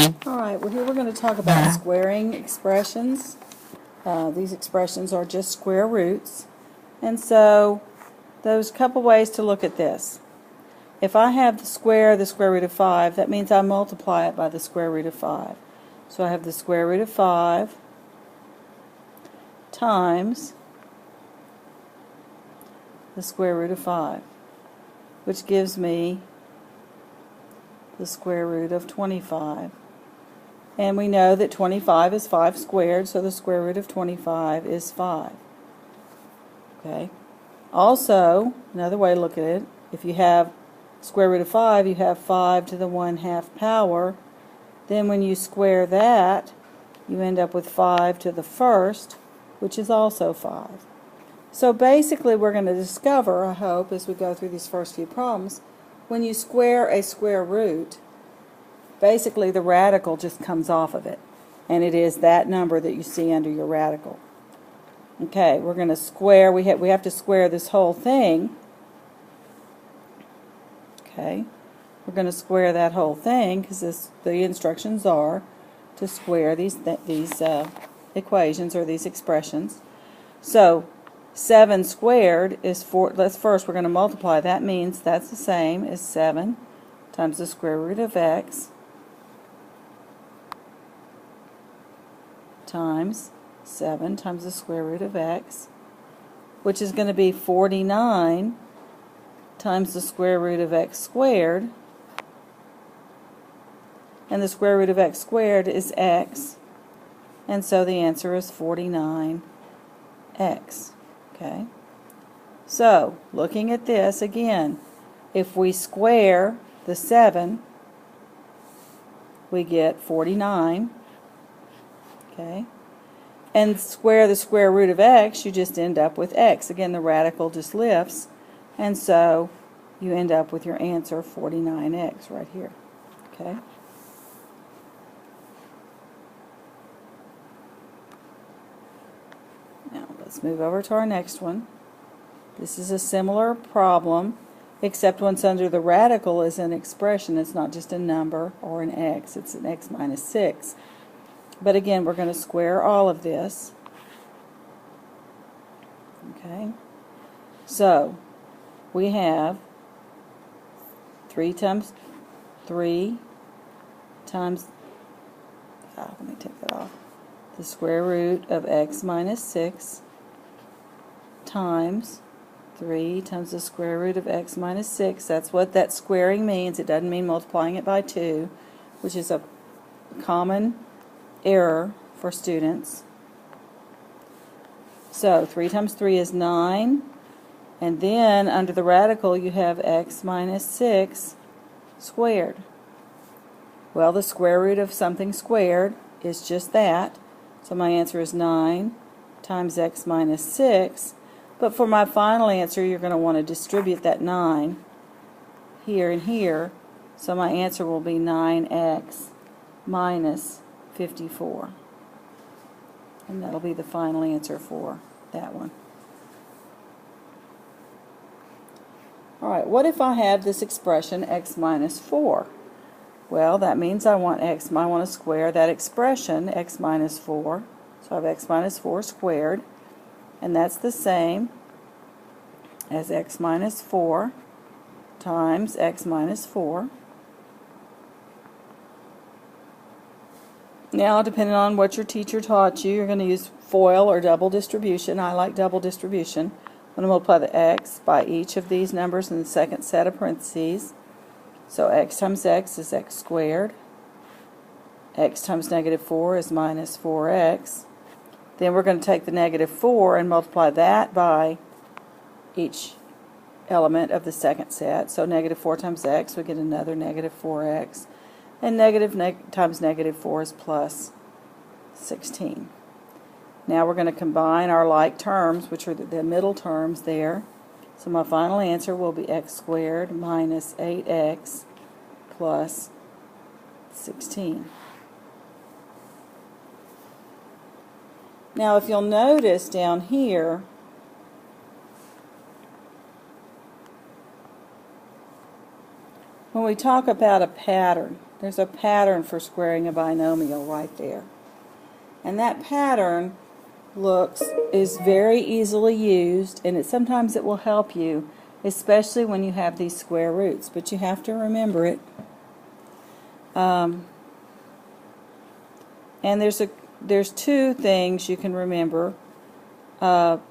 Alright, well here we're going to talk about squaring expressions. These expressions are just square roots. And so there's a couple ways to look at this. If I have the square root of 5, that means I multiply it by the square root of 5. So I have the square root of 5 times the square root of 5, which gives me the square root of 25. And we know that 25 is 5 squared, so the square root of 25 is 5. Okay. Also, another way to look at it, if you have square root of 5, you have 5 to the 1/2 power. Then when you square that, you end up with 5 to the first, which is also 5. So basically we're going to discover, I hope, as we go through these first few problems, when you square a square root, basically the radical just comes off of it, and it is that number that you see under your radical. Okay, we're going to square, we have to square this whole thing. Okay, we're going to square that whole thing because the instructions are to square these equations or these expressions. So 7 squared is 4. We're going to multiply. That means that's the same as 7 times the square root of x times 7 times the square root of x, which is going to be 49 times the square root of x squared, and the square root of x squared is x, and so the answer is 49x. Okay, so looking at this again, if we square the 7, we get 49. Okay, and square the square root of x, you just end up with x. Again, the radical just lifts, and so you end up with your answer 49x right here. Okay. Now let's move over to our next one. This is a similar problem, except once under the radical is an expression. It's not just a number or an x, it's an x minus 6. But again, we're going to square all of this. Okay, so we have 3 times 3 times, let me take that off, the square root of x minus 6 times 3 times the square root of x minus 6. That's what that squaring means. It doesn't mean multiplying it by 2, which is a common error for students. So 3 times 3 is 9, and then under the radical you have x minus 6 squared. Well, the square root of something squared is just that, so my answer is 9 times x minus 6. But for my final answer, you're going to want to distribute that 9 here and here, so my answer will be 9x minus 54. And that'll be the final answer for that one. Alright, what if I have this expression x minus 4? Well, that means I want to square that expression, x minus 4. So I have x minus 4 squared, and that's the same as x minus 4 times x minus 4. Now, depending on what your teacher taught you, you're going to use FOIL or double distribution. I like double distribution. I'm going to multiply the x by each of these numbers in the second set of parentheses. So x times x is x squared. X times negative 4 is minus 4x. Then we're going to take the negative 4 and multiply that by each element of the second set. So negative 4 times x, we get another negative 4x. And negative times negative 4 is plus 16. Now we're going to combine our like terms, which are the middle terms there. So my final answer will be x squared minus 8x plus 16. Now if you'll notice down here, when we talk about a pattern, There's a pattern for squaring a binomial right there. And that pattern is very easily used, and sometimes it will help you, especially when you have these square roots, but you have to remember it. And there's two things you can remember. But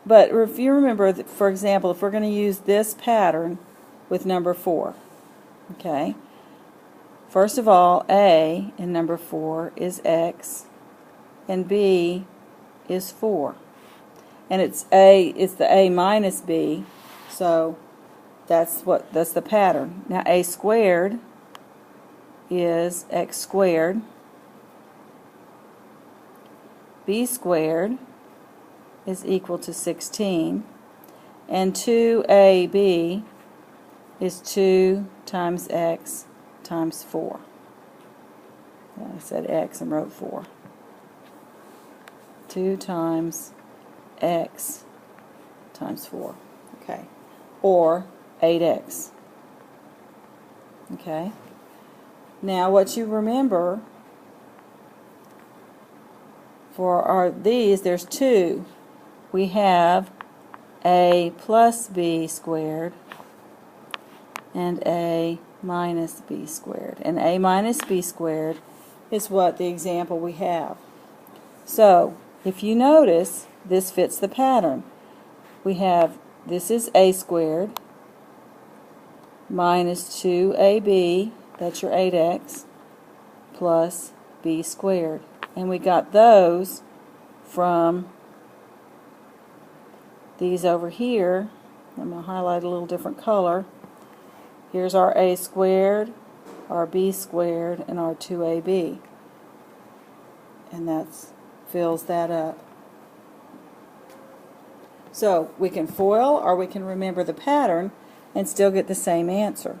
if you remember, that, for example, if we're going to use this pattern with number 4, okay, first of all, A in number 4 is x, and B is 4. And it's the A minus B, so that's the pattern. Now A squared is x squared, B squared is equal to 16, and 2AB is 2 times x times 4. I said x and wrote 4. 2 times x times 4. Okay. Or 8x. Okay. Now what you remember for these, there's 2. We have a plus b squared and a minus b squared. And a minus b squared is what the example we have. So, if you notice, this fits the pattern. We have, this is a squared minus 2ab, that's your 8x, plus b squared. And we got those from these over here. I'm going to highlight a little different color. Here's our a squared, our b squared, and our 2ab. And that fills that up. So we can FOIL, or we can remember the pattern and still get the same answer.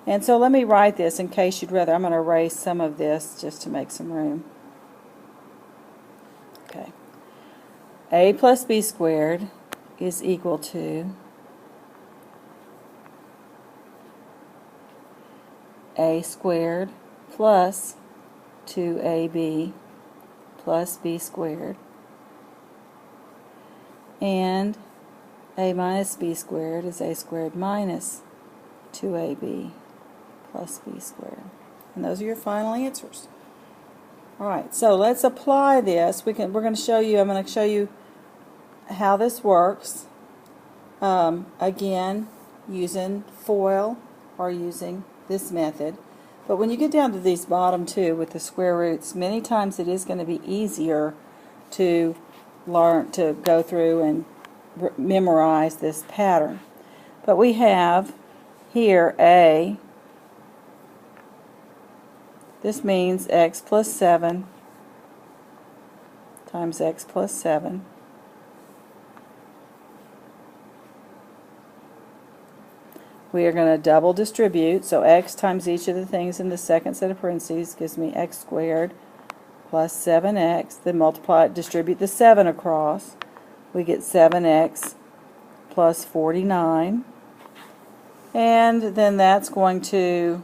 And so let me write this in case you'd rather. I'm going to erase some of this just to make some room. Okay. A plus b squared is equal to a squared plus 2ab plus b squared, and a minus b squared is a squared minus 2ab plus b squared. And those are your final answers. Alright, so let's apply this. I'm going to show you how this works. Again, using FOIL or using this method. But when you get down to these bottom two with the square roots, many times it is going to be easier to learn to go through and memorize this pattern. But we have here a, this means x plus 7 times x plus 7 we are going to double distribute, so x times each of the things in the second set of parentheses gives me x squared plus 7x, then distribute the 7 across, we get 7x plus 49, and then that's going to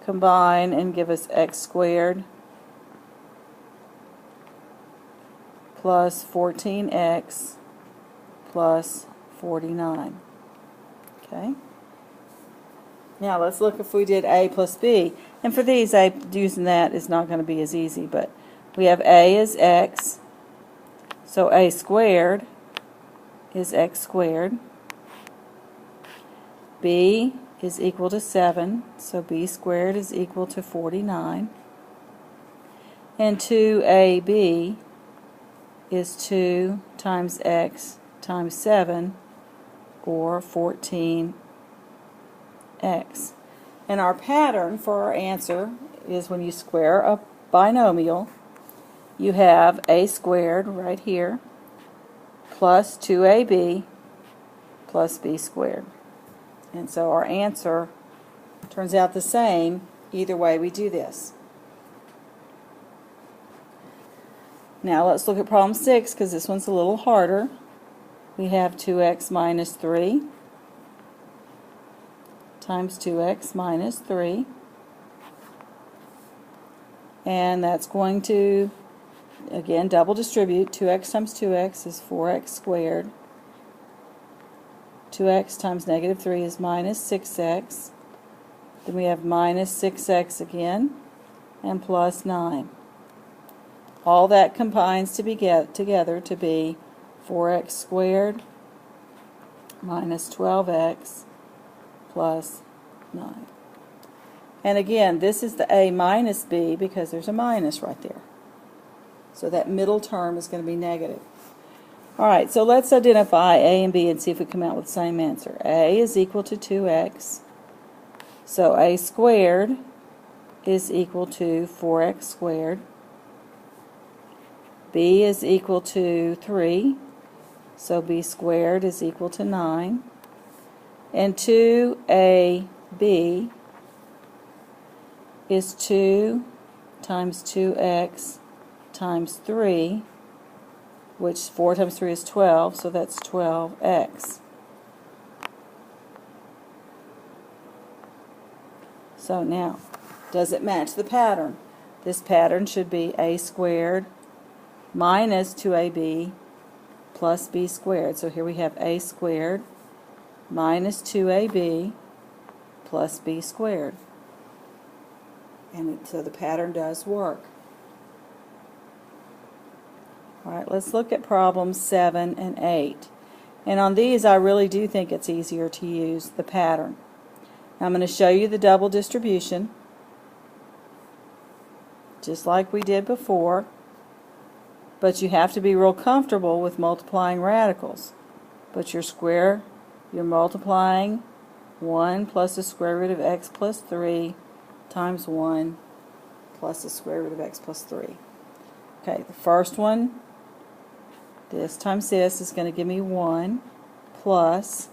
combine and give us x squared plus 14x plus 49. Okay. Now let's look if we did a plus b. And for these, using that is not going to be as easy, but we have a is x, so a squared is x squared. B is equal to 7, so b squared is equal to 49. And 2ab is 2 times x times 7, or 14x. And our pattern for our answer is when you square a binomial, you have a squared right here plus 2ab plus b squared. And so our answer turns out the same either way we do this. Now let's look at problem 6, because this one's a little harder. We have 2x minus 3 times 2x minus 3. And that's going to, again, double distribute. 2x times 2x is 4x squared. 2x times negative 3 is minus 6x. Then we have minus 6x again, and plus 9. All that combines to be together to be 4x squared minus 12x plus 9. And again, this is the a minus b because there's a minus right there. So that middle term is going to be negative. All right, so let's identify a and b and see if we come out with the same answer. A is equal to 2x. So a squared is equal to 4x squared. B is equal to 3. So b squared is equal to 9. And 2ab is 2 times 2x times 3, which 4 times 3 is 12, so that's 12x. So now, does it match the pattern? This pattern should be a squared minus 2ab plus b squared. So here we have a squared minus 2ab plus b squared. And so the pattern does work. All right, let's look at problems 7 and 8. And on these, I really do think it's easier to use the pattern. Now I'm going to show you the double distribution, just like we did before. But you have to be real comfortable with multiplying radicals. But you're multiplying 1 plus the square root of x plus 3 times 1 plus the square root of x plus 3. Okay, the first one, this times this, is going to give me 1 plus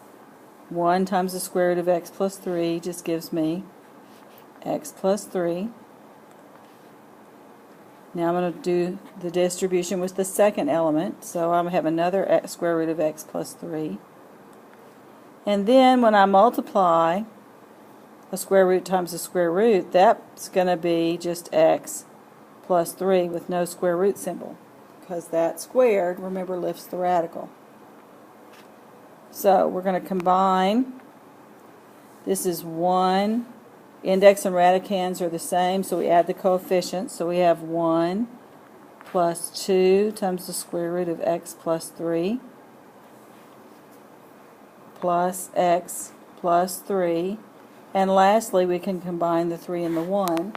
1 times the square root of x plus 3 just gives me x plus 3. Now I'm going to do the distribution with the second element, so I'm going to have another square root of x plus 3. And then when I multiply a square root times a square root, that's going to be just x plus 3 with no square root symbol, because that squared, remember, lifts the radical. So we're going to combine. This is 1. Index and radicands are the same, so we add the coefficients. So we have 1 plus 2 times the square root of x plus 3 plus x plus 3. And lastly, we can combine the 3 and the 1.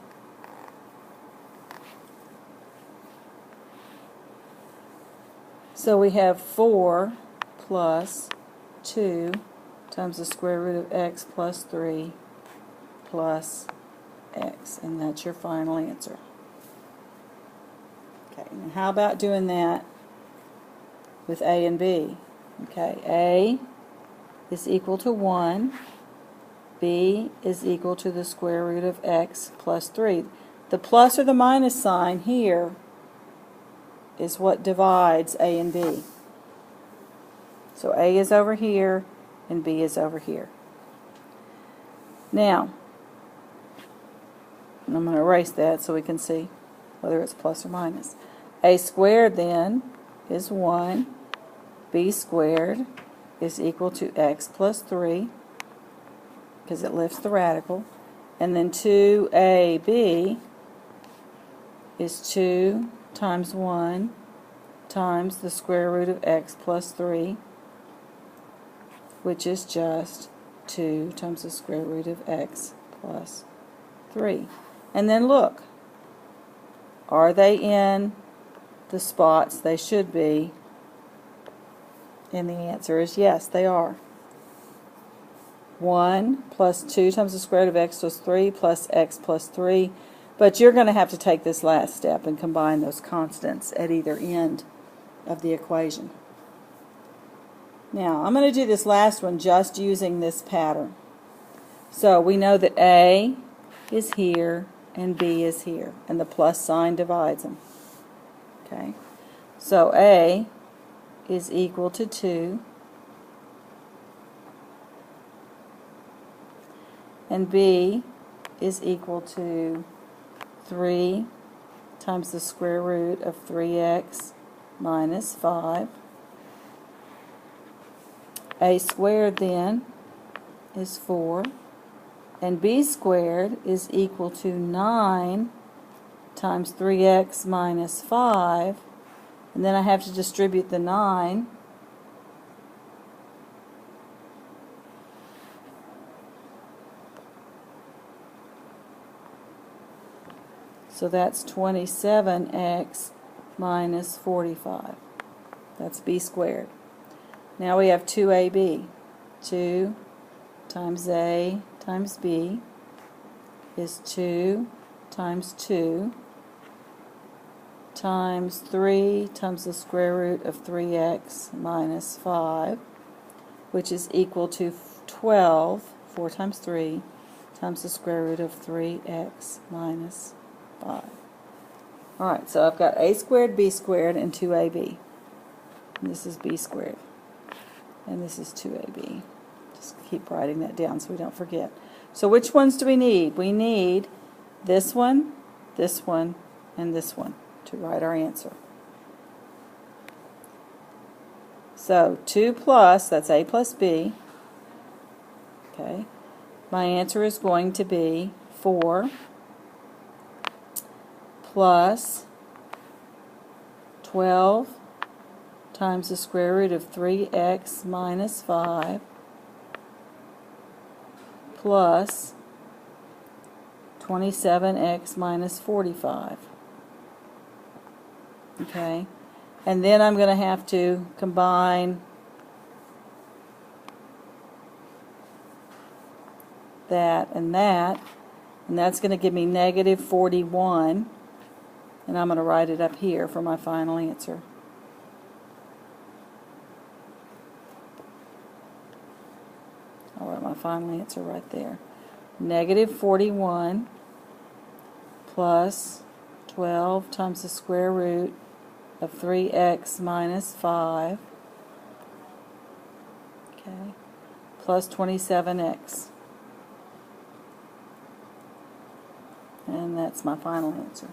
So we have 4 plus 2 times the square root of x plus 3 plus x, and that's your final answer. Okay, and how about doing that with a and b? Okay, a is equal to 1, b is equal to the square root of x plus 3. The plus or the minus sign here is what divides a and b. So a is over here and b is over here. Now, I'm going to erase that so we can see whether it's plus or minus. A squared then is 1. B squared is equal to x plus 3 because it lifts the radical. And then 2ab is 2 times 1 times the square root of x plus 3, which is just 2 times the square root of x plus 3. And then look, are they in the spots they should be? And the answer is yes, they are. 1 plus 2 times the square root of x plus 3 plus x plus 3. But you're going to have to take this last step and combine those constants at either end of the equation. Now, I'm going to do this last one just using this pattern. So we know that a is here and b is here, and the plus sign divides them. Okay, so a is equal to 2, and b is equal to 3 times the square root of 3x minus 5. A squared then is 4, and b squared is equal to 9 times 3x minus 5, and then I have to distribute the 9. So that's 27x minus 45. That's b squared. Now we have 2ab. 2 times a times b is 2 times 2 times 3 times the square root of 3x minus 5, which is equal to 12, 4 times 3, times the square root of 3x minus 5. Alright, so I've got a squared, b squared, and 2ab. And this is b squared. And this is 2ab. Just keep writing that down so we don't forget. So which ones do we need? We need this one, and this one to write our answer. So 2 plus, that's a plus b. Okay. My answer is going to be 4 plus 12 times the square root of 3x minus 5 plus 27x minus 45. Okay, and then I'm going to have to combine that, and that's going to give me negative 41, and I'm going to write it up here for my final answer. I'll write my final answer right there. Negative 41 plus 12 times the square root of 3x minus 5, okay, plus 27x. And that's my final answer.